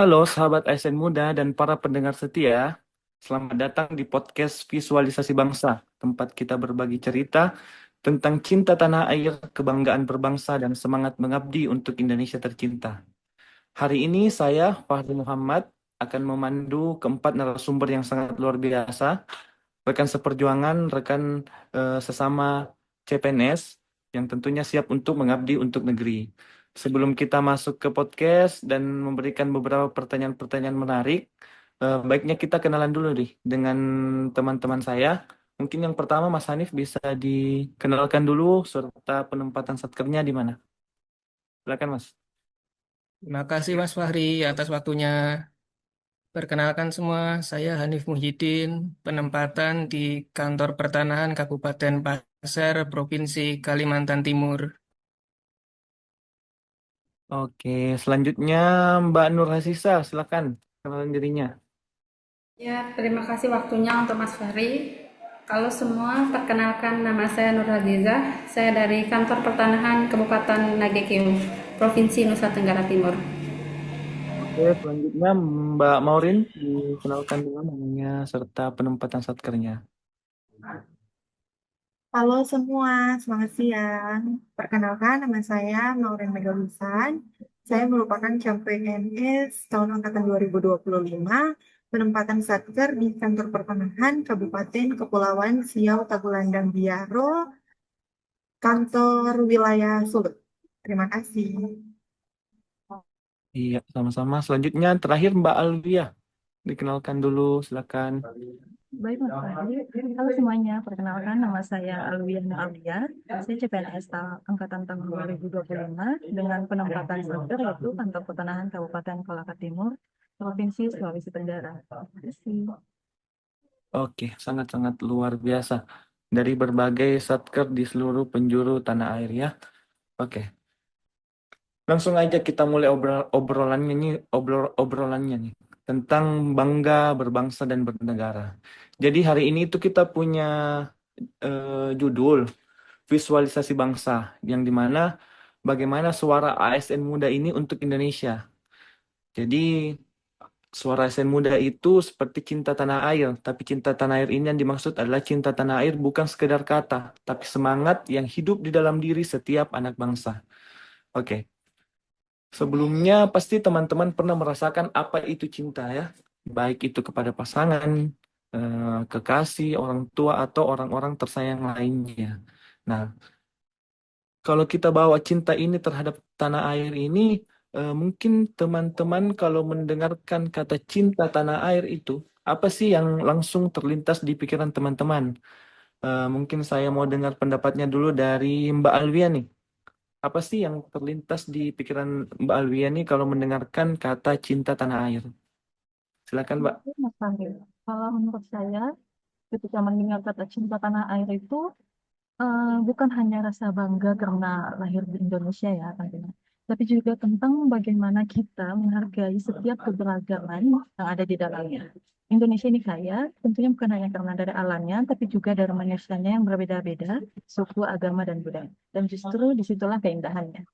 Halo sahabat ASN Muda dan para pendengar setia, selamat datang di podcast Visualisasi Bangsa, tempat kita berbagi cerita tentang cinta tanah air, kebanggaan berbangsa, dan semangat mengabdi untuk Indonesia tercinta. Hari ini saya, Fahri Muhammad, akan memandu keempat narasumber yang sangat luar biasa, rekan seperjuangan, rekan sesama CPNS yang tentunya siap untuk mengabdi untuk negeri. Sebelum kita masuk ke podcast dan memberikan beberapa pertanyaan-pertanyaan menarik, baiknya kita kenalan dulu nih dengan teman-teman saya. Mungkin yang pertama Mas Hanif bisa dikenalkan dulu serta penempatan satkernya di mana. Silakan Mas. Terima kasih Mas Fahri atas waktunya. Perkenalkan semua, saya Hanif Muhyiddin, penempatan di Kantor Pertanahan Kabupaten Pasir, Provinsi Kalimantan Timur. Oke, selanjutnya Mbak Nur Hasisa, silakan kenalan dirinya. Ya, terima kasih waktunya untuk Mas Fahri. Kalau semua, perkenalkan nama saya Nur Azizah. Saya dari Kantor Pertanahan Kabupaten Nagekeo, Provinsi Nusa Tenggara Timur. Oke, selanjutnya Mbak Maurin dikenalkan dulu namanya serta penempatan satkernya. Halo semua, selamat siang. Perkenalkan, nama saya Maureen Megalusan. Saya merupakan CPNS tahun angkatan 2025, penempatan Satker di Kantor Pertanahan Kabupaten Kepulauan Siau Tagulandang Biaro, kantor wilayah Sulut. Terima kasih. Iya, sama-sama. Selanjutnya terakhir Mbak Alvia. Dikenalkan dulu, silakan. Baik, Mas Fahri. Halo semuanya, perkenalkan nama saya Alwiana Alia. Saya CPNS Angkatan tahun 2025 dengan penempatan sektor yaitu Kantor Pertanahan Kabupaten Kolaka Timur, Provinsi Sulawesi Tenggara. Terima kasih. Oke, sangat-sangat luar biasa. Dari berbagai satker di seluruh penjuru tanah air ya. Oke, langsung aja kita mulai obrolannya nih, obrolannya nih tentang bangga berbangsa dan bernegara. Jadi hari ini itu kita punya judul visualisasi bangsa yang dimana bagaimana suara ASN muda ini untuk Indonesia. Jadi suara ASN muda itu seperti cinta tanah air, tapi cinta tanah air ini yang dimaksud adalah cinta tanah air bukan sekedar kata, tapi semangat yang hidup di dalam diri setiap anak bangsa. Oke, sebelumnya pasti teman-teman pernah merasakan apa itu cinta ya, baik itu kepada pasangan, kekasih, orang tua atau orang-orang tersayang lainnya. Nah, kalau kita bawa cinta ini terhadap tanah air ini, mungkin teman-teman kalau mendengarkan kata cinta tanah air itu, apa sih yang langsung terlintas di pikiran teman-teman? Mungkin saya mau dengar pendapatnya dulu dari Mbak Alvia nih. Apa sih yang terlintas di pikiran Mbak Alvia nih kalau mendengarkan kata cinta tanah air? Silakan, Mbak. Oke, Mas Fahri. Kalau menurut saya, ketika mendengar kata cinta tanah air itu bukan hanya rasa bangga karena lahir di Indonesia ya tentunya, tapi juga tentang bagaimana kita menghargai setiap keberagaman yang ada di dalamnya. Indonesia ini kaya, tentunya bukan hanya karena dari alamnya, tapi juga dari manusianya yang berbeda-beda, suku, agama, dan budaya. Dan justru disitulah keindahannya.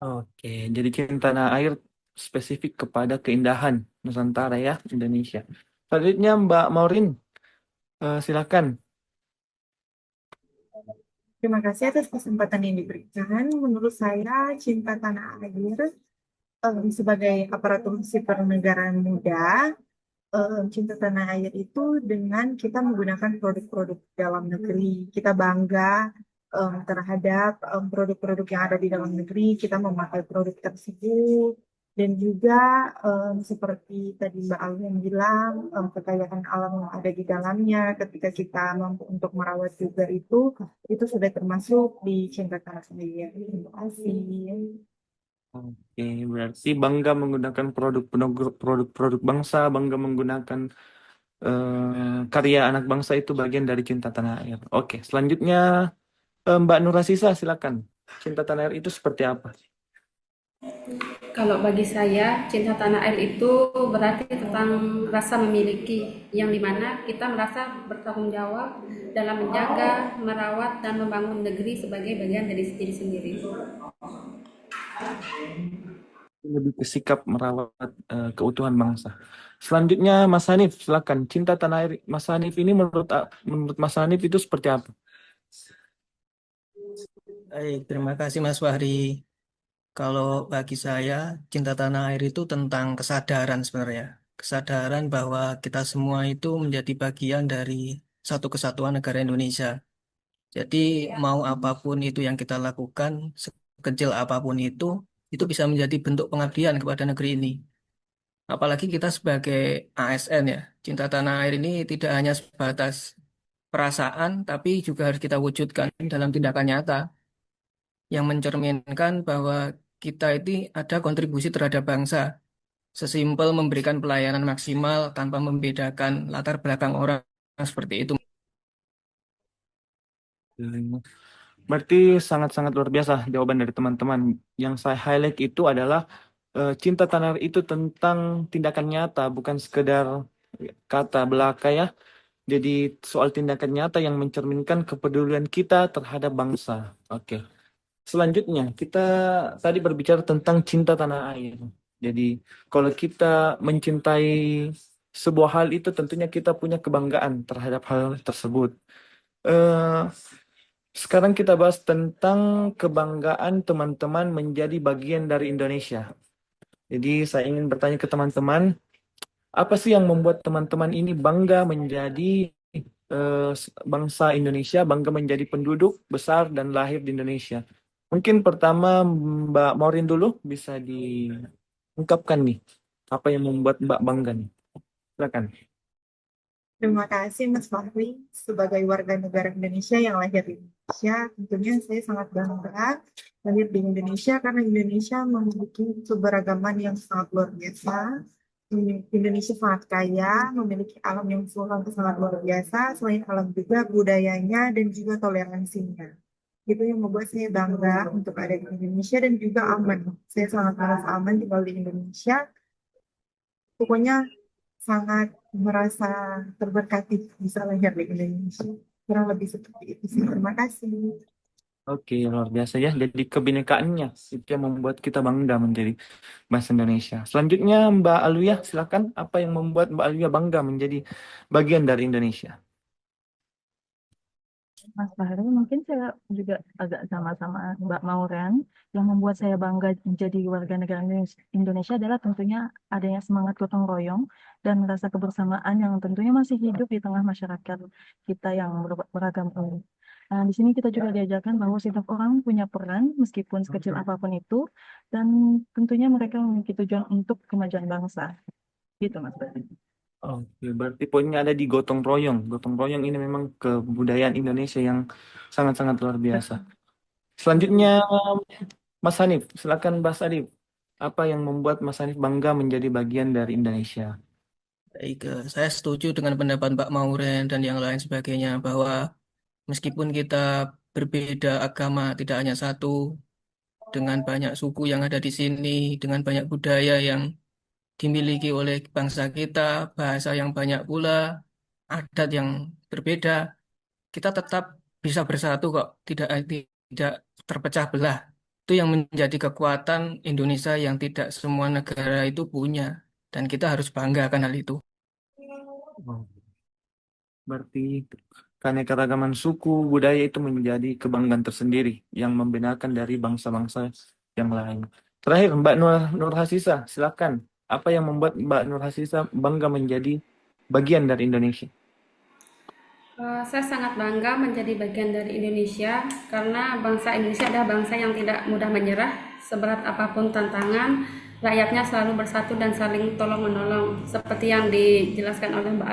Oke, jadi cinta tanah air spesifik kepada keindahan Nusantara ya, Indonesia. Selanjutnya Mbak Maureen, silakan. Terima kasih atas kesempatan yang diberikan. Menurut saya, cinta tanah air sebagai aparatur sipil negara muda, cinta tanah air itu dengan kita menggunakan produk-produk dalam negeri. Kita bangga terhadap produk-produk yang ada di dalam negeri, kita memakai produk tersebut. Dan juga seperti tadi Mbak Alvin bilang, kekayaan alam yang ada di dalamnya, ketika kita mampu untuk merawat juga itu sudah termasuk di cinta tanah air. Terima kasih. Oke, berarti bangga menggunakan produk-produk bangsa, bangga menggunakan karya anak bangsa itu bagian dari cinta tanah air. Oke, selanjutnya Mbak Nurasisa, silakan. Cinta tanah air itu seperti apa? Kalau bagi saya, cinta tanah air itu berarti tentang rasa memiliki, yang dimana kita merasa bertanggung jawab dalam menjaga, merawat, dan membangun negeri sebagai bagian dari diri sendiri. lebih ke sikap merawat keutuhan bangsa. Selanjutnya Mas Hanif, silakan. Cinta tanah air Mas Hanif ini menurut Mas Hanif itu seperti apa? Baik, terima kasih Mas Fahri. Kalau bagi saya, cinta tanah air itu tentang kesadaran sebenarnya. Kesadaran bahwa kita semua itu menjadi bagian dari satu kesatuan negara Indonesia. Jadi mau apapun itu yang kita lakukan, sekecil apapun itu bisa menjadi bentuk pengabdian kepada negeri ini. Apalagi kita sebagai ASN ya, cinta tanah air ini tidak hanya sebatas perasaan, tapi juga harus kita wujudkan dalam tindakan nyata yang mencerminkan bahwa kita ini ada kontribusi terhadap bangsa. Sesimpel memberikan pelayanan maksimal tanpa membedakan latar belakang orang seperti itu. Berarti sangat-sangat luar biasa jawaban dari teman-teman. Yang saya highlight itu adalah cinta tanah air itu tentang tindakan nyata, bukan sekedar kata belaka ya. Jadi soal tindakan nyata yang mencerminkan kepedulian kita terhadap bangsa. Oke. Selanjutnya, kita tadi berbicara tentang cinta tanah air. Jadi, kalau kita mencintai sebuah hal itu, tentunya kita punya kebanggaan terhadap hal tersebut. Eh, Sekarang kita bahas tentang kebanggaan teman-teman menjadi bagian dari Indonesia. Jadi, saya ingin bertanya ke teman-teman, apa sih yang membuat teman-teman ini bangga menjadi bangsa Indonesia, bangga menjadi penduduk besar dan lahir di Indonesia? Mungkin pertama Mbak Maureen dulu bisa diungkapkan nih, apa yang membuat Mbak bangga nih? Silakan. Terima kasih Mas Fahri. Sebagai warga negara Indonesia yang lahir di Indonesia, tentunya saya sangat bangga lahir di Indonesia karena Indonesia memiliki keberagaman yang sangat luar biasa. Indonesia sangat kaya, memiliki alam yang sangat luar biasa. Selain alam juga budayanya dan juga toleransinya. Itu yang membuat saya bangga untuk ada di Indonesia dan juga aman. Saya sangat merasa aman tinggal di Indonesia. Pokoknya sangat merasa terberkati bisa lahir di Indonesia. Kurang lebih seperti itu sih. Terima kasih. Oke, luar biasa ya. Jadi kebinekaannya itu yang membuat kita bangga menjadi bangsa Indonesia. Selanjutnya Mbak Aluya, silakan. Apa yang membuat Mbak Aluya bangga menjadi bagian dari Indonesia? Mas Fahri, mungkin saya juga agak sama-sama Mbak Mauren. Yang membuat saya bangga menjadi warga negara Indonesia adalah tentunya adanya semangat gotong royong dan rasa kebersamaan yang tentunya masih hidup di tengah masyarakat kita yang beragam ini. Nah, di sini kita juga diajarkan bahwa setiap orang punya peran meskipun sekecil apapun itu, dan tentunya mereka memiliki tujuan untuk kemajuan bangsa. Gitu, Mas Fahri. Oke, berarti poinnya ada di gotong royong. Gotong royong ini memang kebudayaan Indonesia yang sangat-sangat luar biasa. Selanjutnya, Mas Hanif, silakan Mas Hanif. Apa yang membuat Mas Hanif bangga menjadi bagian dari Indonesia? Baik, saya setuju dengan pendapat Mbak Mauren dan yang lain sebagainya bahwa meskipun kita berbeda agama, tidak hanya satu, dengan banyak suku yang ada di sini, dengan banyak budaya yang dimiliki oleh bangsa kita, bahasa yang banyak pula, adat yang berbeda, kita tetap bisa bersatu kok, tidak terpecah belah. Itu yang menjadi kekuatan Indonesia yang tidak semua negara itu punya, dan kita harus bangga akan hal itu. Oh, berarti keanekaragaman suku, budaya itu menjadi kebanggaan tersendiri yang membedakan dari bangsa-bangsa yang lain. Terakhir, Mbak Nur Hasisa, silakan. Apa yang membuat Mbak Nur Hasisa bangga menjadi bagian dari Indonesia? Saya sangat bangga menjadi bagian dari Indonesia karena bangsa Indonesia adalah bangsa yang tidak mudah menyerah. Seberat apapun tantangan, rakyatnya selalu bersatu dan saling tolong-menolong. Seperti yang dijelaskan oleh Mbak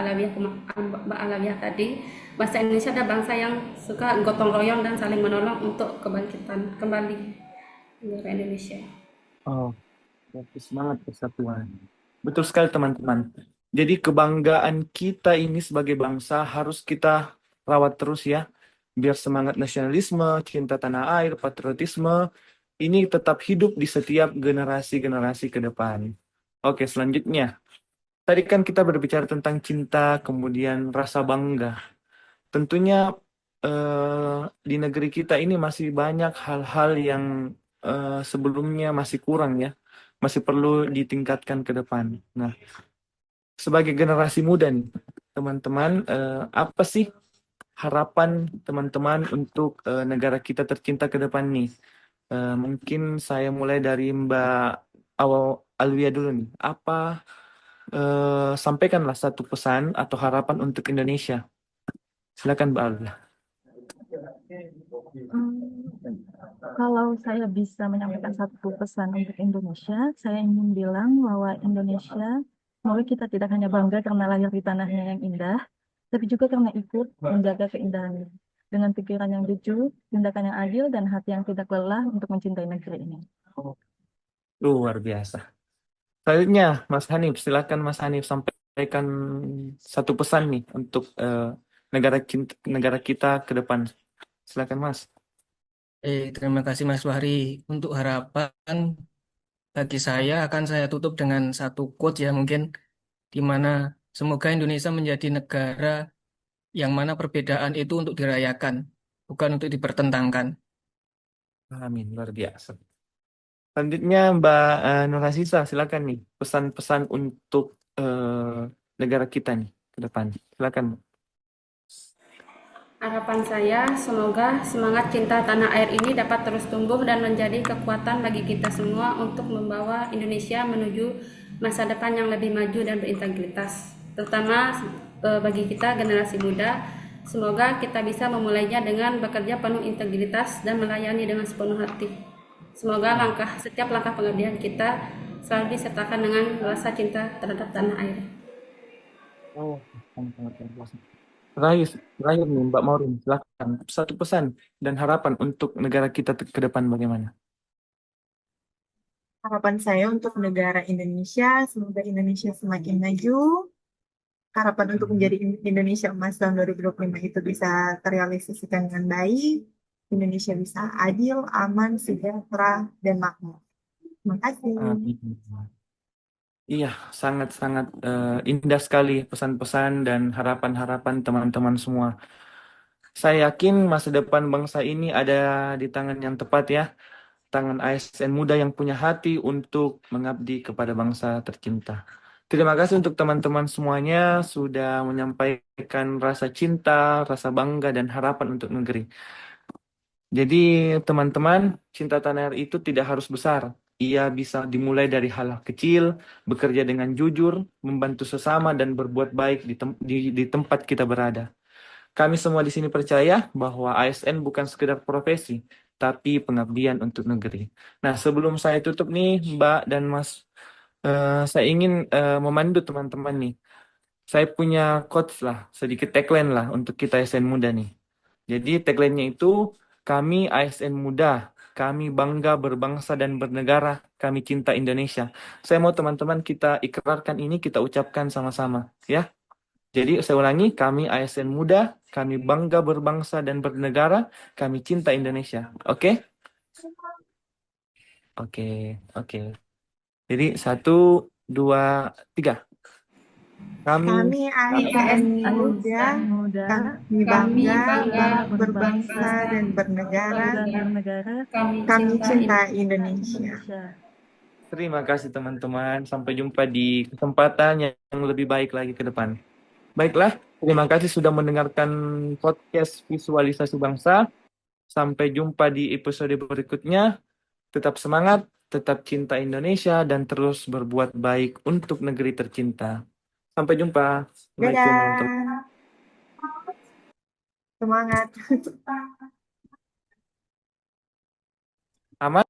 Alawiyah tadi, bangsa Indonesia adalah bangsa yang suka gotong royong dan saling menolong untuk kebangkitan kembali negara Indonesia. Oh, berarti semangat persatuan. Betul sekali teman-teman. Jadi kebanggaan kita ini sebagai bangsa harus kita rawat terus ya. Biar semangat nasionalisme, cinta tanah air, patriotisme ini tetap hidup di setiap generasi-generasi ke depan. Oke, selanjutnya. Tadi kan kita berbicara tentang cinta, kemudian rasa bangga. Tentunya di negeri kita ini masih banyak hal-hal yang sebelumnya masih kurang ya. masih perlu ditingkatkan ke depan. Nah, sebagai generasi muda nih, teman-teman, apa sih harapan teman-teman untuk negara kita tercinta ke depan nih? Mungkin saya mulai dari Mbak Alwia dulu nih. Sampaikanlah satu pesan atau harapan untuk Indonesia. Silakan Mbak Alwia. Hmm, Kalau saya bisa menyampaikan satu pesan untuk Indonesia, saya ingin bilang bahwa Indonesia, semoga kita tidak hanya bangga karena lahir di tanahnya yang indah, tapi juga karena ikut menjaga keindahannya. Dengan pikiran yang jujur, tindakan yang adil, dan hati yang tidak lelah untuk mencintai negeri ini. Luar biasa. Selanjutnya, Mas Hanif, silakan Mas Hanif sampaikan satu pesan nih untuk negara kita ke depan. Silakan Mas. Terima kasih Mas Fahri. Untuk harapan bagi saya akan saya tutup dengan satu quote ya mungkin di mana semoga Indonesia menjadi negara yang mana perbedaan itu untuk dirayakan, bukan untuk dipertentangkan. Amin, luar biasa. Selanjutnya Mbak Nur Hasisa, silakan nih pesan-pesan untuk negara kita nih ke depan. Silakan. Harapan saya, semoga semangat cinta tanah air ini dapat terus tumbuh dan menjadi kekuatan bagi kita semua untuk membawa Indonesia menuju masa depan yang lebih maju dan berintegritas. Terutama bagi kita generasi muda, semoga kita bisa memulainya dengan bekerja penuh integritas dan melayani dengan sepenuh hati. Semoga setiap langkah pengabdian kita selalu disertakan dengan rasa cinta terhadap tanah air. Oh, sangat luar biasa. Terakhir nih Mbak Maureen, silakan satu pesan dan harapan untuk negara kita ke depan bagaimana? Harapan saya untuk negara Indonesia, semoga Indonesia semakin maju. Harapan untuk menjadi Indonesia emas tahun 2025 itu bisa terrealisasikan dengan baik. Indonesia bisa adil, aman, sejahtera, dan makmur. Terima kasih. Amin. Iya, sangat-sangat indah sekali pesan-pesan dan harapan-harapan teman-teman semua. Saya yakin masa depan bangsa ini ada di tangan yang tepat ya, tangan ASN muda yang punya hati untuk mengabdi kepada bangsa tercinta. Terima kasih untuk teman-teman semuanya sudah menyampaikan rasa cinta, rasa bangga, dan harapan untuk negeri. Jadi teman-teman, cinta tanah air itu tidak harus besar. Ia bisa dimulai dari hal kecil, bekerja dengan jujur, membantu sesama, dan berbuat baik di tempat kita berada. Kami semua di sini percaya bahwa ASN bukan sekedar profesi, tapi pengabdian untuk negeri. Nah, sebelum saya tutup nih, Mbak dan Mas, saya ingin memandu teman-teman nih. Saya punya quotes lah, sedikit tagline lah untuk kita ASN muda nih. Jadi tagline-nya itu, kami ASN muda, kami bangga berbangsa dan bernegara, kami cinta Indonesia. Saya mau teman-teman kita ikrarkan ini, kita ucapkan sama-sama, ya. Jadi saya ulangi, kami ASN muda, kami bangga berbangsa dan bernegara, kami cinta Indonesia. Oke? Oke, oke. Jadi 1, 2, 3. Kami Kami ASN muda, ASN muda, kami Kami bangga bangga berbangsa dan bernegara, dan bernegara, kami cinta Indonesia. Indonesia. terima kasih teman-teman. Sampai jumpa di kesempatan yang lebih baik lagi ke depan. Baiklah, terima kasih sudah mendengarkan podcast Visualisasi Bangsa. Sampai jumpa di episode berikutnya. Tetap semangat, tetap cinta Indonesia, dan terus berbuat baik untuk negeri tercinta. Sampai jumpa. Assalamualaikum warahmatullahi Dadah. Semangat. wabarakatuh.